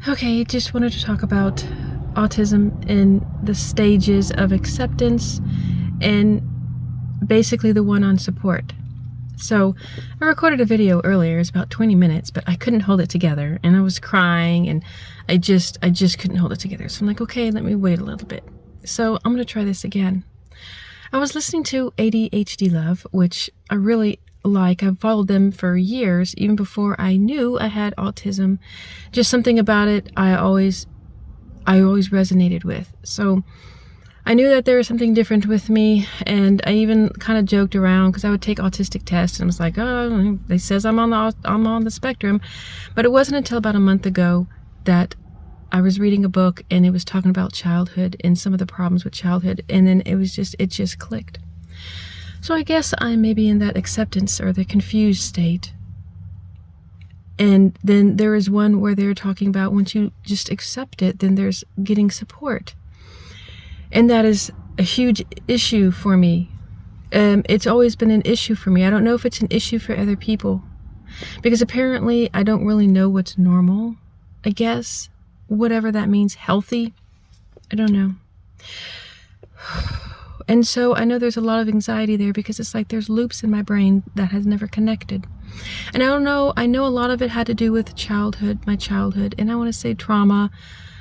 Okay, just wanted to talk about autism and the stages of acceptance and basically the one on support. So I recorded a video earlier, it's about 20 minutes, but I couldn't hold it together and I was crying and I just couldn't hold it together. So I'm like, okay, let me wait a little bit. So I'm going to try this again. I was listening to AuDHD Love, which I really like. I've followed them for years, even before I knew I had autism. Just something about it I always resonated with. So I knew that there was something different with me, and I even kind of joked around because I would take autistic tests and I was like, oh, they says I'm on the spectrum. But it wasn't until about a month ago that I was reading a book and it was talking about childhood and some of the problems with childhood, and then it just clicked. So I guess I'm maybe in that acceptance or the confused state. And then there is one where they're talking about once you just accept it, then there's getting support. And that is a huge issue for me. It's always been an issue for me. I don't know if it's an issue for other people, because apparently I don't really know what's normal, I guess. Whatever that means, healthy, I don't know. And so I know there's a lot of anxiety there because it's like there's loops in my brain that has never connected. And I don't know, I know a lot of it had to do with my childhood, and I want to say trauma,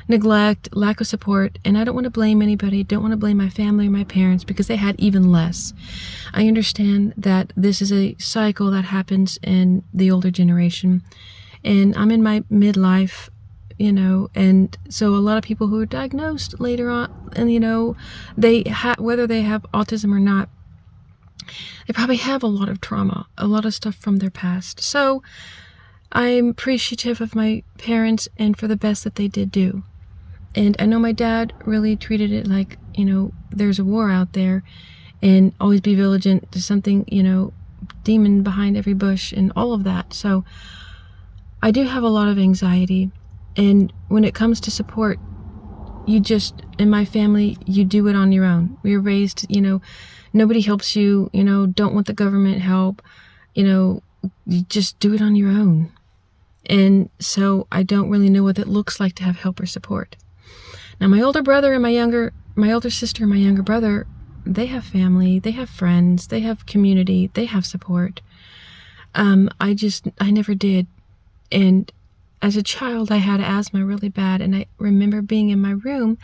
neglect, lack of support, and I don't want to blame anybody, don't want to blame my family or my parents because they had even less. I understand that this is a cycle that happens in the older generation, and I'm in my midlife, and so a lot of people who are diagnosed later on, and whether they have autism or not, they probably have a lot of trauma, a lot of stuff from their past. So I'm appreciative of my parents and for the best that they did do. And I know my dad really treated it like, there's a war out there, and always be vigilant. There's something, demon behind every bush and all of that. So I do have a lot of anxiety. And when it comes to support, in my family, you do it on your own. We were raised, nobody helps you, don't want the government help, you just do it on your own. And so I don't really know what it looks like to have help or support. Now, my older brother and my older sister and my younger brother, they have family, they have friends, they have community, they have support. I never did. And as a child, I had asthma really bad, and I remember being in my room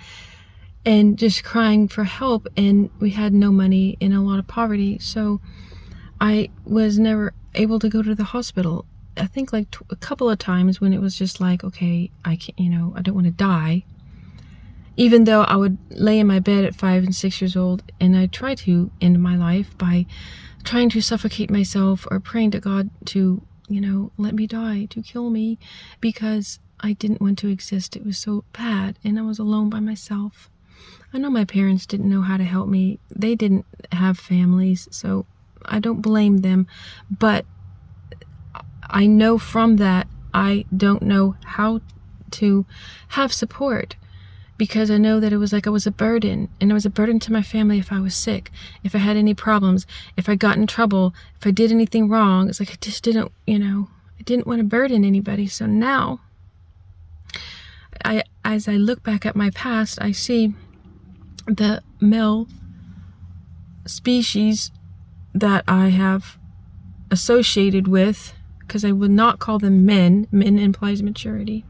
and just crying for help, and we had no money and a lot of poverty, so I was never able to go to the hospital. I think like a couple of times when it was just like, okay, I can't, I don't want to die. Even though I would lay in my bed at 5 and 6 years old, and I try to end my life by trying to suffocate myself or praying to God to, let me die, to kill me, because I didn't want to exist. It was so bad, and I was alone by myself. I know my parents didn't know how to help me. They didn't have families, so I don't blame them, but I know from that I don't know how to have support, because I know that it was like I was a burden, and I was a burden to my family if I was sick, if I had any problems, if I got in trouble, if I did anything wrong. It's like I just didn't, I didn't want to burden anybody. So now, as I look back at my past, I see the male species that I have associated with, because I would not call them men. Men implies maturity.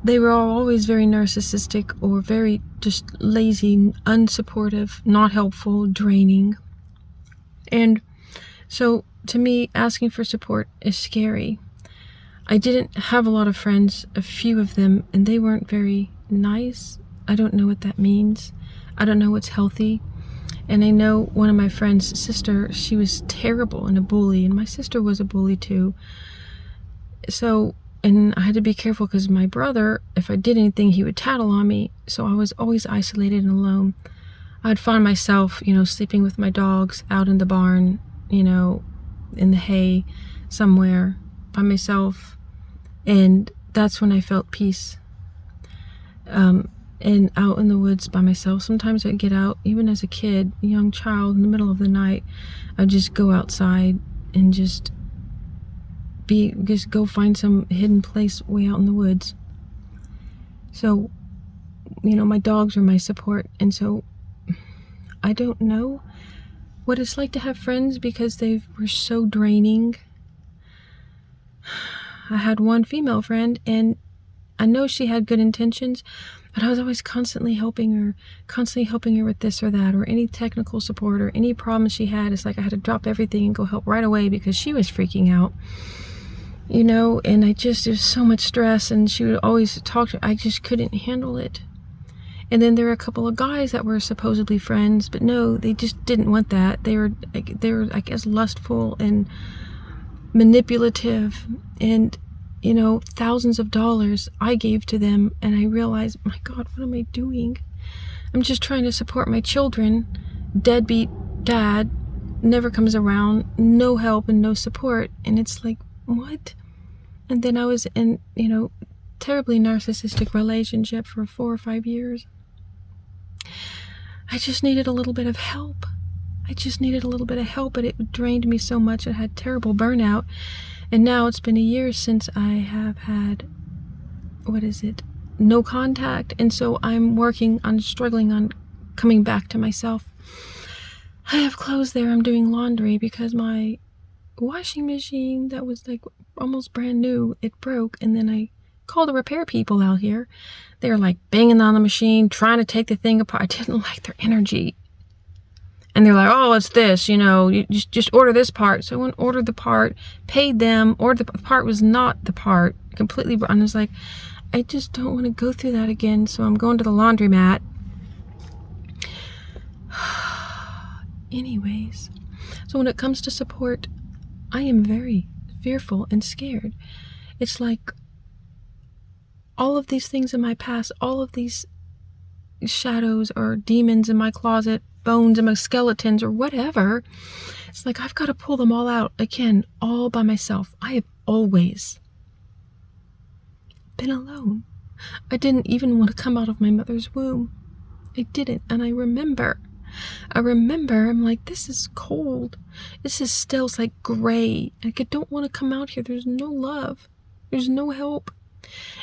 They were always very narcissistic or very just lazy, unsupportive, not helpful, draining. And so to me, asking for support is scary. I didn't have a lot of friends, a few of them, and they weren't very nice. I don't know what that means. I don't know what's healthy. And I know one of my friend's sister, she was terrible and a bully, and my sister was a bully too. So, and I had to be careful because my brother, if I did anything, he would tattle on me. So I was always isolated and alone. I'd find myself, sleeping with my dogs out in the barn, in the hay somewhere by myself. And that's when I felt peace. And out in the woods by myself. Sometimes I'd get out, even as a kid, a young child, in the middle of the night. I'd just go outside and just just go find some hidden place way out in the woods. So, my dogs are my support, and so I don't know what it's like to have friends because they were so draining. I had one female friend, and I know she had good intentions, but I was always constantly helping her with this or that, or any technical support, or any problems she had. It's like I had to drop everything and go help right away because she was freaking out. And it was so much stress, and she would always talk to her. I just couldn't handle it. And then there were a couple of guys that were supposedly friends, but no, they just didn't want that. They were, I guess, lustful and manipulative, and thousands of dollars I gave to them, and I realized, my God, what am I doing? I'm just trying to support my children. Deadbeat dad never comes around, no help and no support, and it's like, what? And then I was in, terribly narcissistic relationship for 4 or 5 years. I just needed a little bit of help. But it drained me so much. I had terrible burnout. And now it's been a year since I have had, no contact. And so I'm struggling on coming back to myself. I have clothes there. I'm doing laundry because my washing machine that was like almost brand new, it broke. And then I called the repair people out here. They were like banging on the machine, trying to take the thing apart. I didn't like their energy. And they're like, oh, it's this, you just order this part. So I went and ordered the part, paid them, ordered the part was not the part, completely. And I was like, I just don't want to go through that again. So I'm going to the laundromat. Anyways, so when it comes to support, I am very fearful and scared. It's like all of these things in my past, all of these shadows or demons in my closet, bones and my skeletons or whatever, it's like I've got to pull them all out again, all by myself. I have always been alone. I didn't even want to come out of my mother's womb. I didn't. And I remember I'm like, this is cold. This is still, it's like gray. Like, I don't want to come out here. There's no love. There's no help.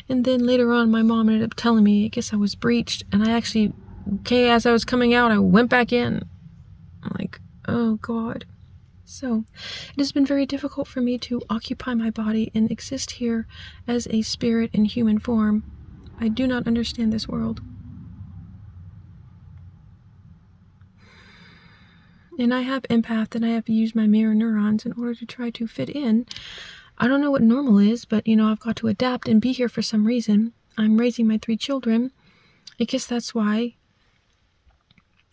And then later on, my mom ended up telling me, I guess I was breached. And I actually, as I was coming out, I went back in. I'm like, oh God. So it has been very difficult for me to occupy my body and exist here as a spirit in human form. I do not understand this world. And I have empath, and I have to use my mirror neurons in order to try to fit in. I don't know what normal is, but I've got to adapt and be here for some reason. I'm raising my 3 children. I guess that's why.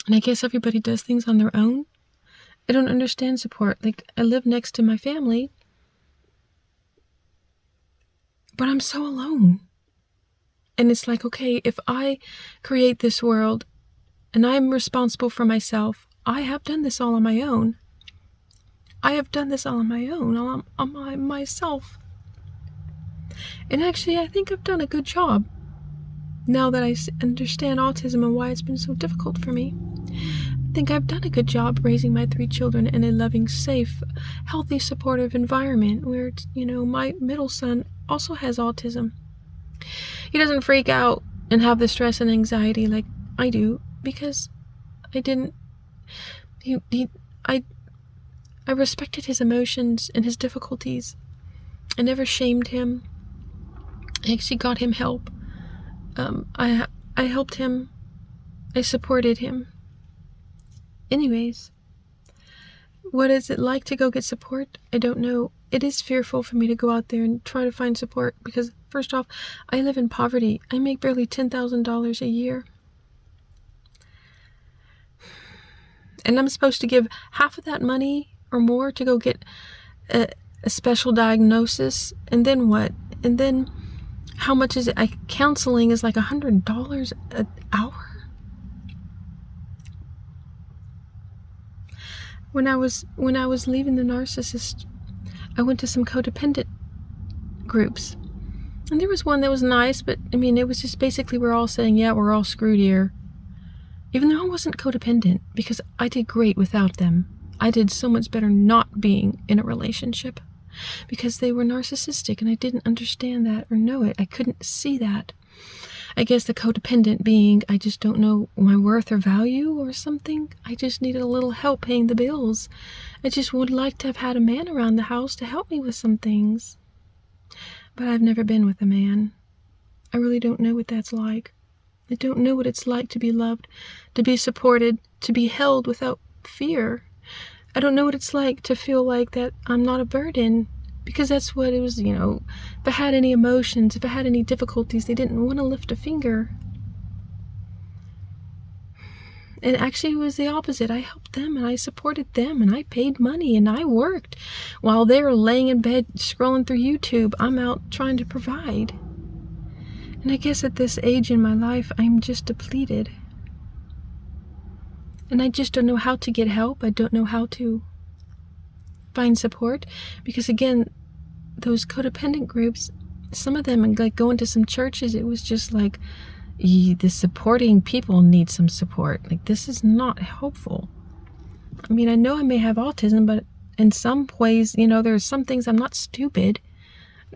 And I guess everybody does things on their own. I don't understand support. Like, I live next to my family, but I'm so alone. And it's like, okay, if I create this world and I'm responsible for myself, I have done this all on my own. On myself. And actually, I think I've done a good job. Now that I understand autism and why it's been so difficult for me, I think I've done a good job raising my 3 children in a loving, safe, healthy, supportive environment where, my middle son also has autism. He doesn't freak out and have the stress and anxiety like I do because I didn't. I respected his emotions and his difficulties. I never shamed him. I actually got him help. I helped him. I supported him. Anyways, what is it like to go get support? I don't know. It is fearful for me to go out there and try to find support because, first off, I live in poverty. I make barely $10,000 a year. And I'm supposed to give half of that money or more to go get a special diagnosis. And then what? And then how much is it? Counseling is like $100 an hour. When I was leaving the narcissist, I went to some codependent groups. And there was one that was nice, but it was just basically we're all saying, yeah, we're all screwed here. Even though I wasn't codependent, because I did great without them. I did so much better not being in a relationship. because they were narcissistic, and I didn't understand that or know it. I couldn't see that. I guess the codependent being, I just don't know my worth or value or something. I just needed a little help paying the bills. I just would like to have had a man around the house to help me with some things. But I've never been with a man. I really don't know what that's like. I don't know what it's like to be loved, to be supported, to be held without fear. I don't know what it's like to feel like that I'm not a burden. Because that's what it was, if I had any emotions, if I had any difficulties, they didn't want to lift a finger. And actually it was the opposite. I helped them and I supported them and I paid money and I worked. While they were laying in bed scrolling through YouTube, I'm out trying to provide. And I guess at this age in my life, I'm just depleted. And I just don't know how to get help. I don't know how to find support, because again, those codependent groups, some of them, like going to some churches, it was just like, the supporting people need some support. Like, this is not helpful. I mean, I know I may have autism, but in some ways, there's some things I'm not stupid.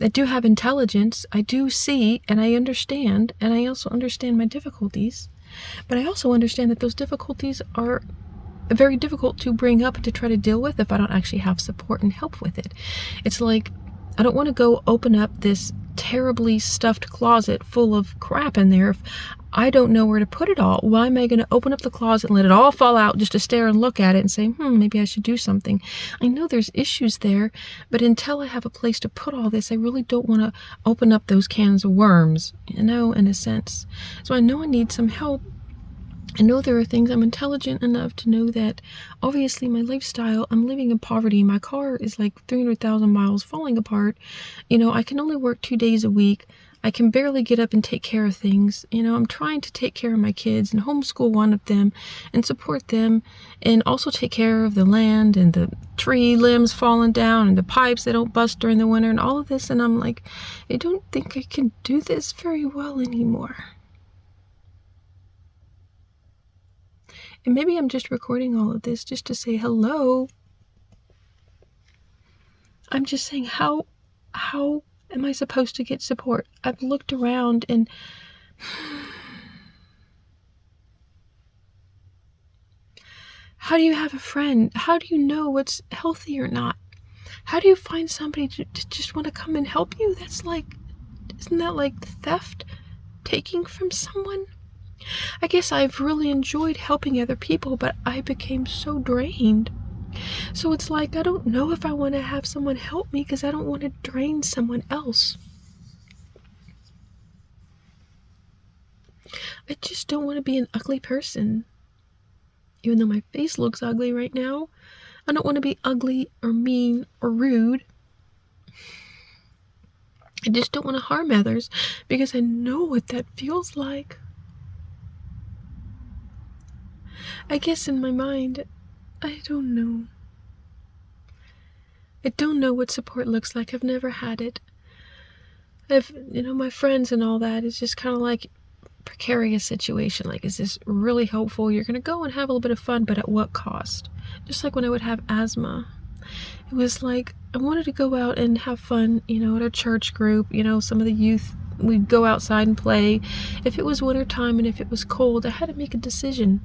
I do have intelligence. I do see and I understand, and I also understand my difficulties, but I also understand that those difficulties are very difficult to bring up to try to deal with if I don't actually have support and help with it. It's like, I don't want to go open up this terribly stuffed closet full of crap in there if I don't know where to put it all. Why am I going to open up the closet and let it all fall out just to stare and look at it and say, maybe I should do something? I know there's issues there, but until I have a place to put all this, I really don't want to open up those cans of worms, in a sense. So I know I need some help. I know there are things. I'm intelligent enough to know that obviously my lifestyle, I'm living in poverty. My car is like 300,000 miles falling apart. I can only work 2 days a week. I can barely get up and take care of things. I'm trying to take care of my kids and homeschool one of them and support them, and also take care of the land and the tree limbs falling down and the pipes that don't bust during the winter and all of this. And I'm like, I don't think I can do this very well anymore. And maybe I'm just recording all of this just to say hello. I'm just saying, how am I supposed to get support? I've looked around and how do you have a friend? How do you know what's healthy or not? How do you find somebody to just want to come and help you? Isn't that like theft? Taking from someone? I guess I've really enjoyed helping other people, but I became so drained. So it's like, I don't know if I want to have someone help me because I don't want to drain someone else. I just don't want to be an ugly person. Even though my face looks ugly right now, I don't want to be ugly or mean or rude. I just don't want to harm others because I know what that feels like. I guess in my mind, I don't know. I don't know what support looks like. I've never had it. My friends and all that is just kind of like precarious situation. Like, is this really helpful? You're going to go and have a little bit of fun, but at what cost? Just like when I would have asthma. It was like, I wanted to go out and have fun, at a church group, some of the youth, we'd go outside and play. If it was winter time and if it was cold, I had to make a decision.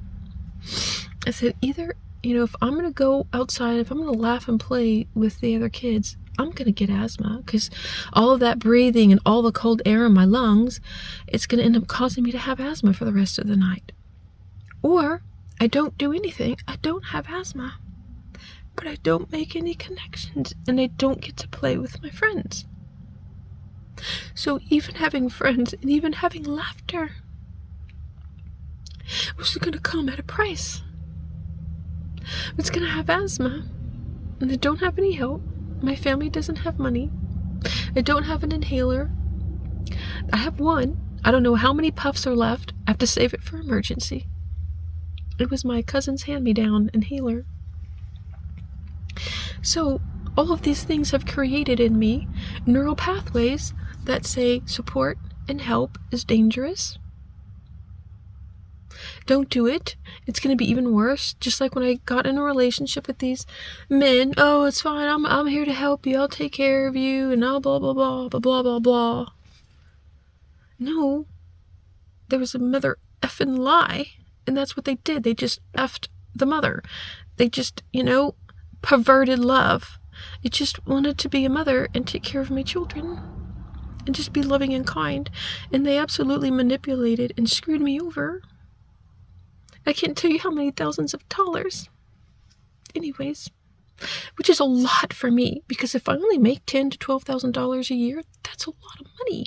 I said, either, if I'm going to go outside, if I'm going to laugh and play with the other kids, I'm going to get asthma, because all of that breathing and all the cold air in my lungs, it's going to end up causing me to have asthma for the rest of the night. Or I don't do anything. I don't have asthma, but I don't make any connections and I don't get to play with my friends. So even having friends and even having laughter was going to come at a price. It's going to have asthma, and I don't have any help. My family doesn't have money. I don't have an inhaler. I have one. I don't know how many puffs are left. I have to save it for emergency. It was my cousin's hand-me-down inhaler. So all of these things have created in me neural pathways that say support and help is dangerous. Don't do it. It's going to be even worse. Just like when I got in a relationship with these men. Oh, it's fine. I'm here to help you. I'll take care of you. And I'll blah, blah, blah, blah, blah, blah, blah. No. There was a mother effing lie. And that's what they did. They just effed the mother. They just, perverted love. It just wanted to be a mother and take care of my children. And just be loving and kind. And they absolutely manipulated and screwed me over. I can't tell you how many thousands of dollars. Anyways, which is a lot for me, because if I only make $10,000 to $12,000 a year, that's a lot of money.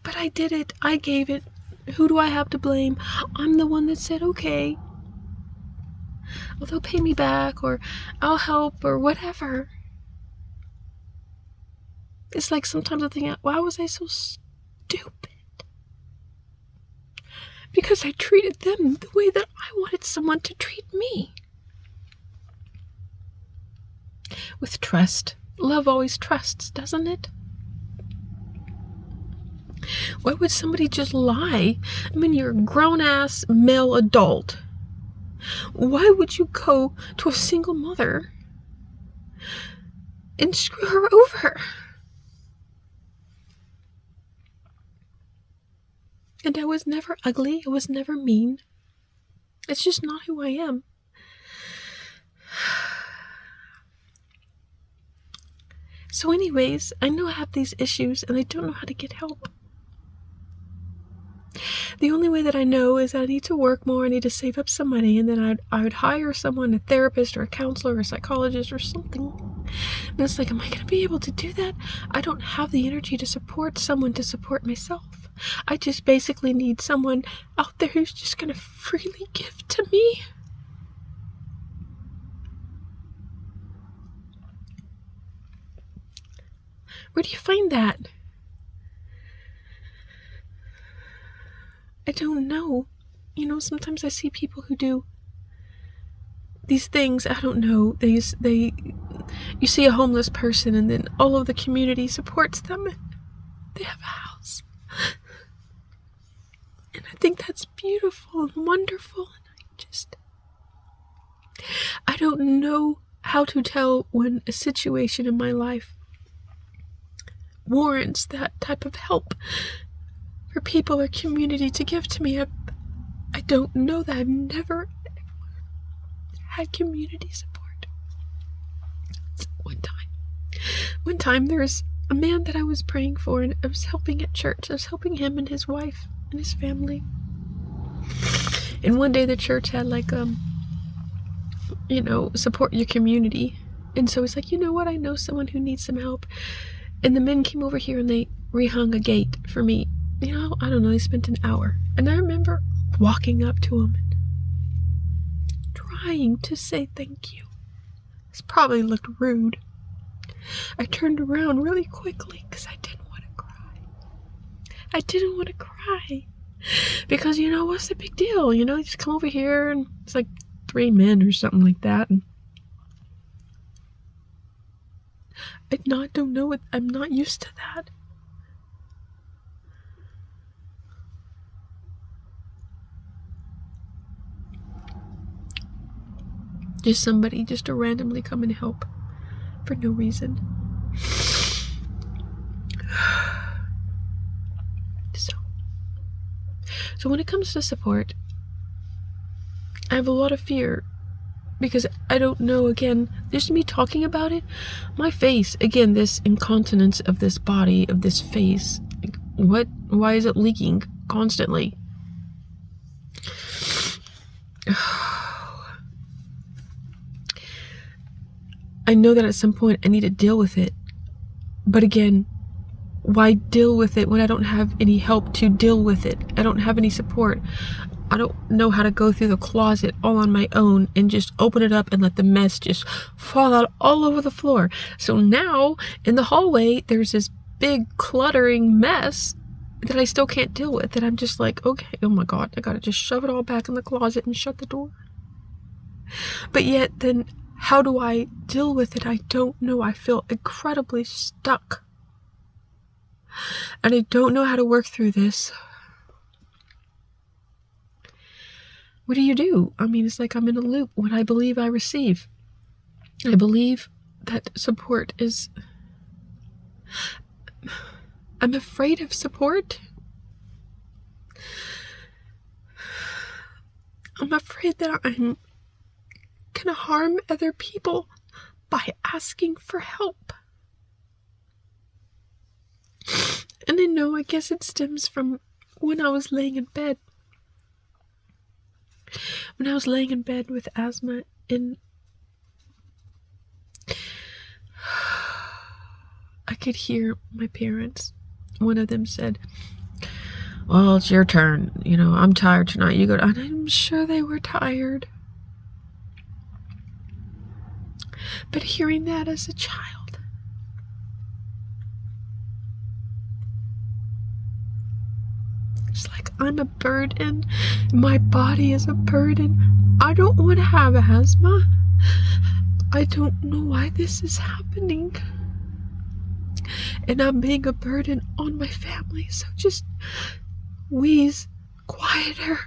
But I did it. I gave it. Who do I have to blame? I'm the one that said, okay, well, they'll pay me back, or I'll help, or whatever. It's like sometimes I think, why was I so stupid? Because I treated them the way that I wanted someone to treat me. With trust. Love always trusts, doesn't it? Why would somebody just lie? I mean, you're a grown-ass male adult. Why would you go to a single mother and screw her over? And I was never ugly. I was never mean. It's just not who I am. So anyways, I know I have these issues and I don't know how to get help. The only way that I know is that I need to work more. I need to save up some money, and then I would hire someone, a therapist or a counselor or a psychologist or something. And it's like, am I going to be able to do that? I don't have the energy to support someone to support myself. I just basically need someone out there who's just going to freely give to me. Where do you find that? I don't know. Sometimes I see people who do these things. I don't know. You see a homeless person, and then all of the community supports them. They have a house. And I think that's beautiful and wonderful. And I don't know how to tell when a situation in my life warrants that type of help for people or community to give to me. I don't know that. I've never had community support. One time there's a man that I was praying for, and I was helping at church. I was helping him and his wife and his family. And one day the church had support your community. And so it's like, you know what? I know someone who needs some help. And the men came over here and they rehung a gate for me. I don't know, they spent an hour. And I remember walking up to him and trying to say thank you. This probably looked rude. I turned around really quickly because I didn't want to cry. Because, what's the big deal? You just come over here and it's like 3 men or something like that. And I don't know it. I'm not used to that. Just somebody just to randomly come and help for no reason. So when it comes to support, I have a lot of fear because I don't know, again, just me talking about it, my face, again, this incontinence of this body, of this face, why is it leaking constantly? I know that at some point I need to deal with it, but again, why deal with it when I don't have any help to deal with it? I don't have any support. I don't know how to go through the closet all on my own and just open it up and let the mess just fall out all over the floor. So now in the hallway, there's this big cluttering mess that I still can't deal with. And I'm just like, okay, oh my God, I gotta just shove it all back in the closet and shut the door. But yet then how do I deal with it? I don't know. I feel incredibly stuck. And I don't know how to work through this. What do you do? I mean, it's like I'm in a loop. What I believe I receive. I believe that support is... I'm afraid of support. I'm afraid that I'm gonna harm other people by asking for help. And I know, I guess it stems from when I was laying in bed. When I was laying in bed with asthma, and I could hear my parents. One of them said, well, it's your turn. You know, I'm tired tonight. You go. And I'm sure they were tired. But hearing that as a child, it's like I'm a burden. My body is a burden. I don't want to have asthma. I don't know why this is happening. And I'm being a burden on my family. So just wheeze quieter.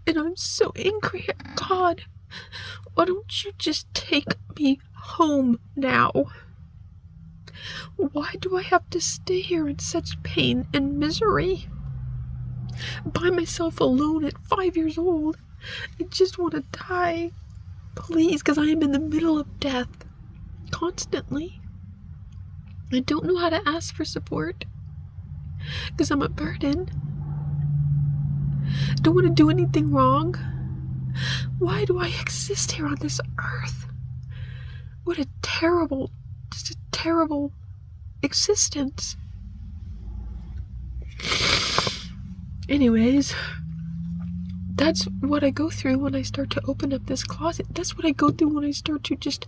And I'm so angry at God. Why don't you just take me home now? Why do I have to stay here in such pain and misery? By myself alone at 5 years old. I just want to die. Please, because I am in the middle of death. Constantly. I don't know how to ask for support. Because I'm a burden. Don't want to do anything wrong. Why do I exist here on this earth? What a terrible, just a terrible existence. Anyways, that's what I go through when I start to open up this closet. That's what I go through when I start to just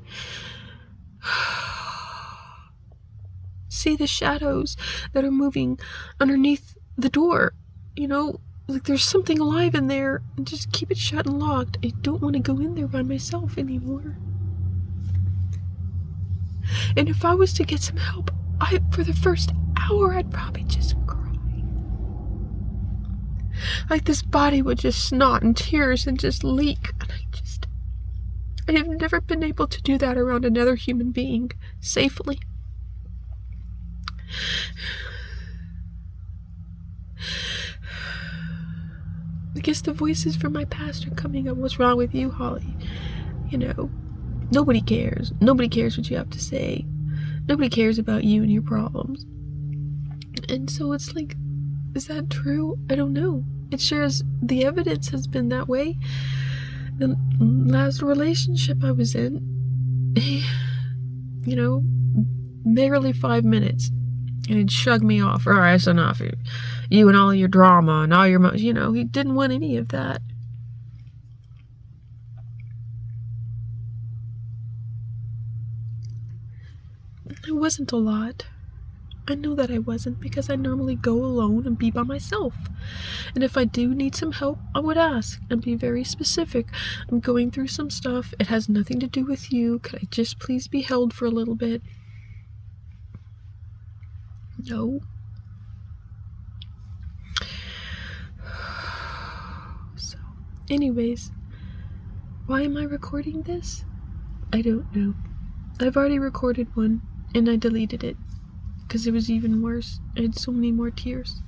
see the shadows that are moving underneath the door. You know, like there's something alive in there, and just keep it shut and locked. I don't want to go in there by myself anymore. And if I was to get some help, for the first hour, I'd probably just cry. Like this body would just snot in tears and just leak. And I have never been able to do that around another human being safely. I guess the voices from my past are coming up. What's wrong with you, Holly? You know, nobody cares. Nobody cares what you have to say. Nobody cares about you and your problems. And so it's like, is that true? I don't know. It sure is. The evidence has been that way. The last relationship I was in, you know, barely 5 minutes. And he'd shrug me off. All right, that's enough. You and all your drama and all your, you know, he didn't want any of that. It wasn't a lot. I know that I wasn't, because I normally go alone and be by myself. And if I do need some help, I would ask and be very specific. I'm going through some stuff. It has nothing to do with you. Could I just please be held for a little bit? No. So, anyways, why am I recording this? I don't know. I've already recorded one and I deleted it because it was even worse. I had so many more tears.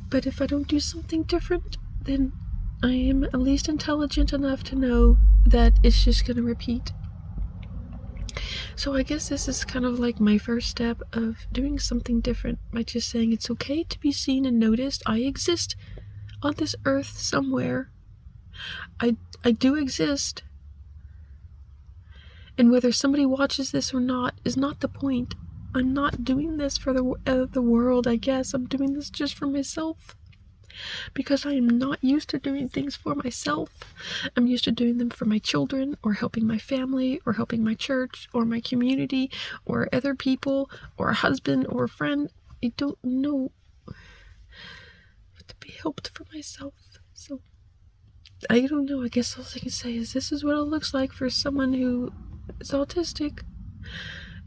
But if I don't do something different, then I am at least intelligent enough to know that it's just going to repeat. So I guess this is kind of like my first step of doing something different by just saying it's okay to be seen and noticed. I exist on this earth somewhere. I do exist. And whether somebody watches this or not is not the point. I'm not doing this for the world, I guess. I'm doing this just for myself. Because I am not used to doing things for myself. I'm used to doing them for my children, or helping my family, or helping my church, or my community, or other people, or a husband, or a friend. I don't know to be helped for myself. So, I don't know. I guess all I can say is this is what it looks like for someone who is autistic,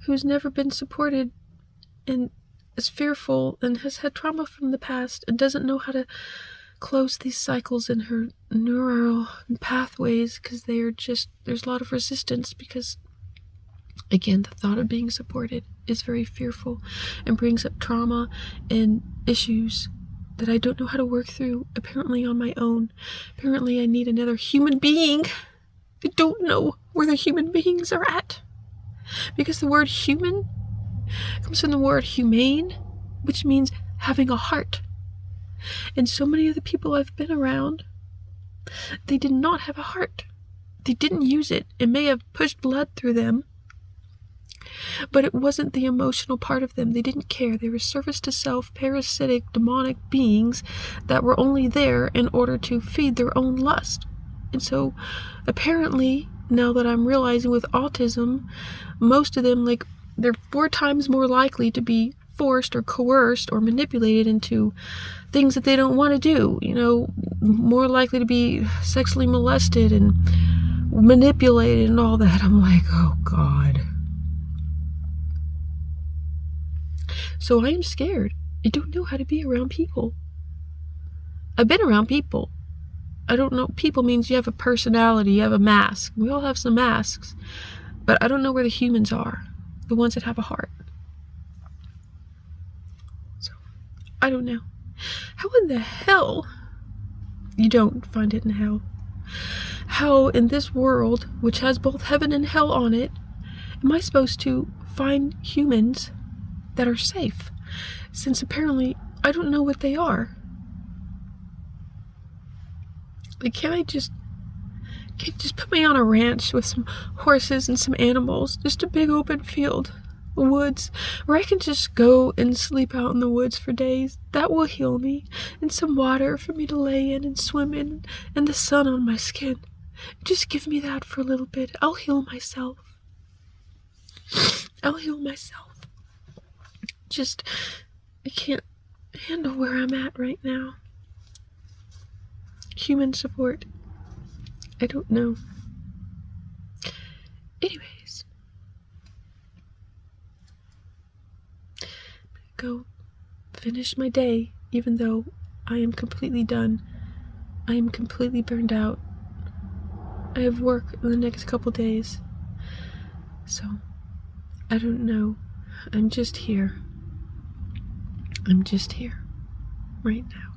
who's never been supported and is fearful and has had trauma from the past and doesn't know how to close these cycles in her neural pathways because there's a lot of resistance because, again, the thought of being supported is very fearful and brings up trauma and issues that I don't know how to work through, apparently on my own. Apparently I need another human being. I don't know where the human beings are at. Because the word human comes from the word humane, which means having a heart. And so many of the people I've been around, they did not have a heart. They didn't use it. It may have pushed blood through them, but it wasn't the emotional part of them. They didn't care. They were service to self, parasitic, demonic beings that were only there in order to feed their own lust. And so apparently, now that I'm realizing with autism, most of them, they're 4 times more likely to be forced or coerced or manipulated into things that they don't want to do, more likely to be sexually molested and manipulated and all that. I'm like, oh God. So I am scared. I don't know how to be around people. I've been around people. I don't know. People means you have a personality, you have a mask. We all have some masks. But I don't know where the humans are. The ones that have a heart. So, I don't know. How in the hell you don't find it in hell? How in this world, which has both heaven and hell on it, am I supposed to find humans that are safe? Since apparently I don't know what they are. Can't you just put me on a ranch with some horses and some animals, just a big open field, woods, where I can just go and sleep out in the woods for days? That will heal me, and some water for me to lay in and swim in, and the sun on my skin. Just give me that for a little bit. I'll heal myself. I can't handle where I'm at right now. Human support. I don't know. Anyways. I'm gonna go finish my day, even though I am completely done. I am completely burned out. I have work in the next couple days. So, I don't know. I'm just here. Right now.